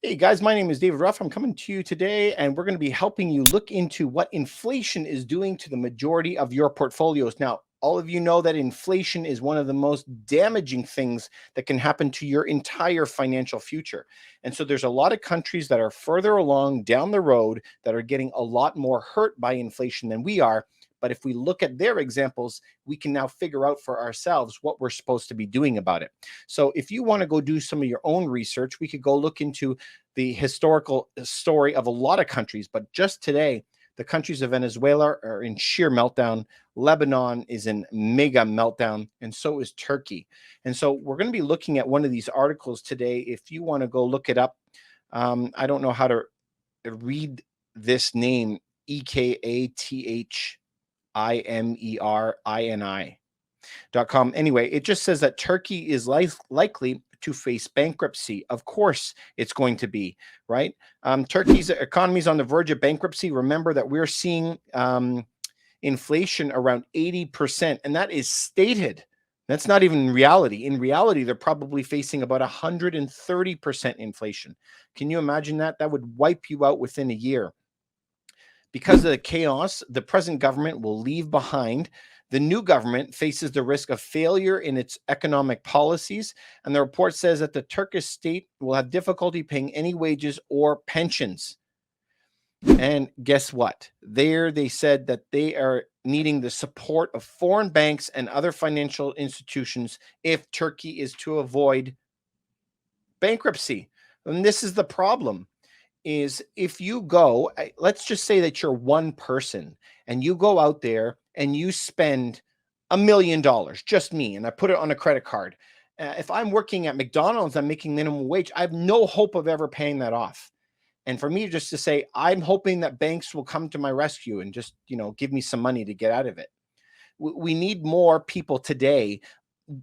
Hey guys, my name is David Ruff. I'm coming to you today, and we're going to be helping you look into what inflation is doing to the majority of your portfolios. Now, all of you know that inflation is one of the most damaging things that can happen to your entire financial future. And so there's a lot of countries that are further along down the road that are getting a lot more hurt by inflation than we are. But if we look at their examples, we can now figure out for ourselves what we're supposed to be doing about it. So if you want to go do some of your own research, we could go look into the historical story of a lot of countries. But just today, the countries of Venezuela are in sheer meltdown. Lebanon is in mega meltdown, and so is Turkey. And so we're going to be looking at one of these articles today. If you want to go look it up, I don't know how to read this name, EKATHIMERINI.com. Anyway, it just says that Turkey is likely to face bankruptcy. Of course, it's going to be, right? Turkey's economy is on the verge of bankruptcy. Remember that we're seeing inflation around 80%, and that is stated. That's not even reality. In reality, they're probably facing about 130% inflation. Can you imagine that? That would wipe you out within a year. Because of the chaos the present government will leave behind, the new government faces the risk of failure in its economic policies, and the report says that the Turkish state will have difficulty paying any wages or pensions. And guess what? There they said that they are needing the support of foreign banks and other financial institutions if Turkey is to avoid bankruptcy. And this is the problem. Is if you go, let's just say that you're one person and you go out there and you spend $1 million, just me, and I put it on a credit card. If I'm working at McDonald's, I'm making minimum wage. I have no hope of ever paying that off. And for me just to say, I'm hoping that banks will come to my rescue and just, give me some money to get out of it. We need more people today,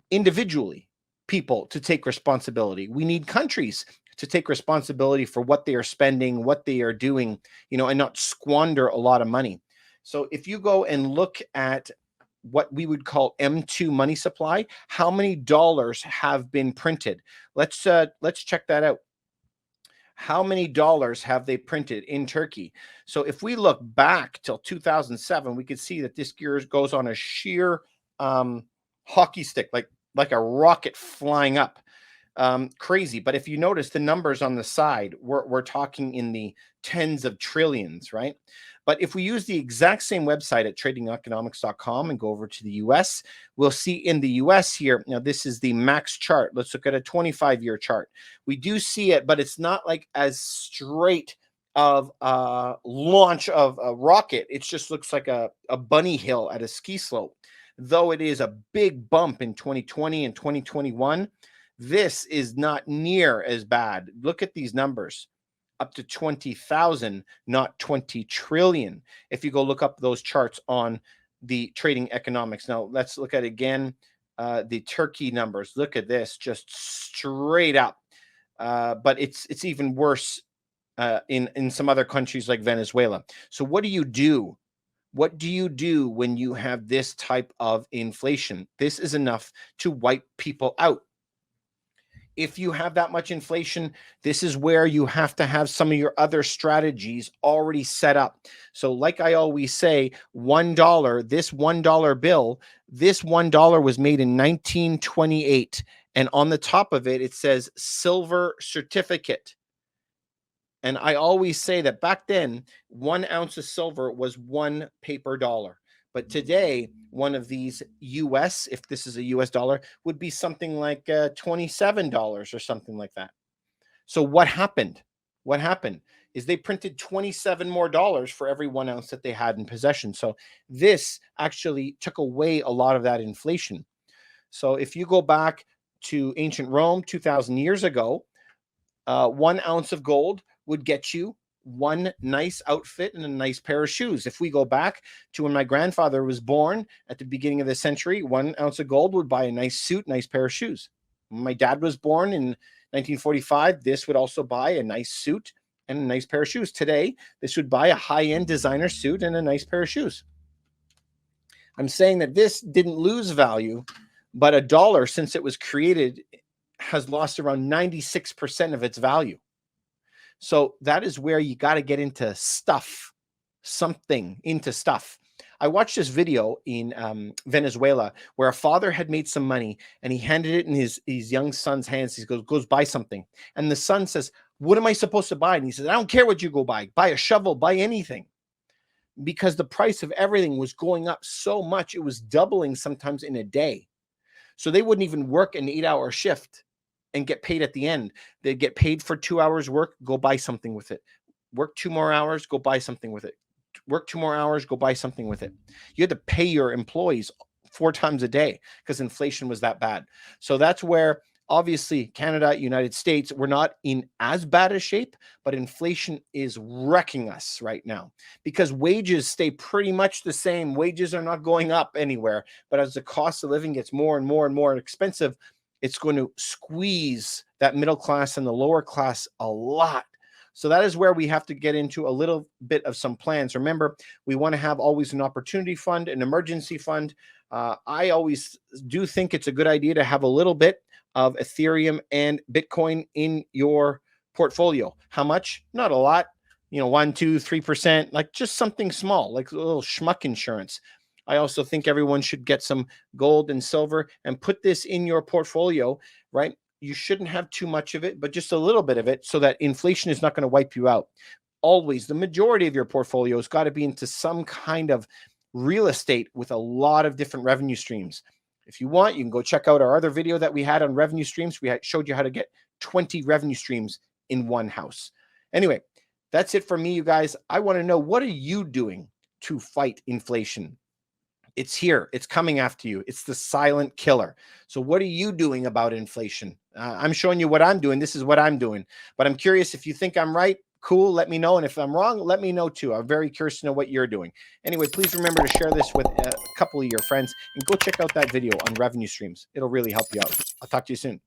individually, people to take responsibility. We need countries to take responsibility for what they are spending, what they are doing, and not squander a lot of money. So if you go and look at what we would call M2 money supply, how many dollars have been printed? Let's check that out. How many dollars have they printed in Turkey? So if we look back till 2007, we could see that this gear goes on a sheer hockey stick, like a rocket flying up. Crazy. But if you notice the numbers on the side, we're talking in the tens of trillions, right? But if we use the exact same website at tradingeconomics.com and go over to the US, we'll see in the US here, now this is the max chart. Let's look at a 25-year chart. We do see it, but it's not like as straight of a launch of a rocket. It just looks like a bunny hill at a ski slope. Though it is a big bump in 2020 and 2021, this is not near as bad. Look at these numbers. Up to 20,000, not 20 trillion. If you go look up those charts on the Trading Economics. Now, let's look at again the Turkey numbers. Look at this, just straight up. But it's even worse in some other countries like Venezuela. So what do you do? What do you do when you have this type of inflation? This is enough to wipe people out. If you have that much inflation, this is where you have to have some of your other strategies already set up. So like I always say, $1, this $1 bill, this $1 was made in 1928. And on the top of it, it says silver certificate. And I always say that back then, 1 ounce of silver was 1 paper dollar. But today, one of these US, if this is a US dollar, would be something like $27 or something like that. So what happened? What happened is they printed 27 more dollars for every 1 ounce that they had in possession. So this actually took away a lot of that inflation. So if you go back to ancient Rome 2,000 years ago, 1 ounce of gold would get you one nice outfit and a nice pair of shoes. If we go back to when my grandfather was born at the beginning of the century, 1 ounce of gold would buy a nice suit, nice pair of shoes. When my dad was born in 1945, this would also buy a nice suit and a nice pair of shoes. Today, this would buy a high-end designer suit and a nice pair of shoes. I'm saying that this didn't lose value, but a dollar, since it was created, has lost around 96% of its value. So that is where you got to get into stuff, something into stuff. I watched this video in Venezuela where a father had made some money and he handed it in his young son's hands. He goes buy something. And the son says, what am I supposed to buy? And he says, I don't care what you go buy. Buy a shovel, buy anything. Because the price of everything was going up so much, it was doubling sometimes in a day. So they wouldn't even work an 8-hour shift and get paid at the end. They'd get paid for 2 hours work, go buy something with it. Work 2 more hours, go buy something with it. Work 2 more hours, go buy something with it. You had to pay your employees 4 times a day because inflation was that bad. So that's where obviously Canada, United States, we're not in as bad a shape, but inflation is wrecking us right now because wages stay pretty much the same. Wages are not going up anywhere, but as the cost of living gets more and more and more expensive, it's going to squeeze that middle class and the lower class a lot. So that is where we have to get into a little bit of some plans. Remember, we want to have always an opportunity fund, an emergency fund. I always do think it's a good idea to have a little bit of Ethereum and Bitcoin in your portfolio. How much? Not a lot. 1, 2, 3%, like just something small, like a little schmuck insurance. I also think everyone should get some gold and silver and put this in your portfolio, right? You shouldn't have too much of it, but just a little bit of it so that inflation is not going to wipe you out. Always, the majority of your portfolio has got to be into some kind of real estate with a lot of different revenue streams. If you want, you can go check out our other video that we had on revenue streams. We showed you how to get 20 revenue streams in one house. Anyway, that's it for me, you guys. I want to know, what are you doing to fight inflation? It's here. It's coming after you. It's the silent killer. So what are you doing about inflation? I'm showing you what I'm doing. This is what I'm doing. But I'm curious, if you think I'm right, cool, let me know. And if I'm wrong, let me know too. I'm very curious to know what you're doing. Anyway, please remember to share this with a couple of your friends and go check out that video on revenue streams. It'll really help you out. I'll talk to you soon.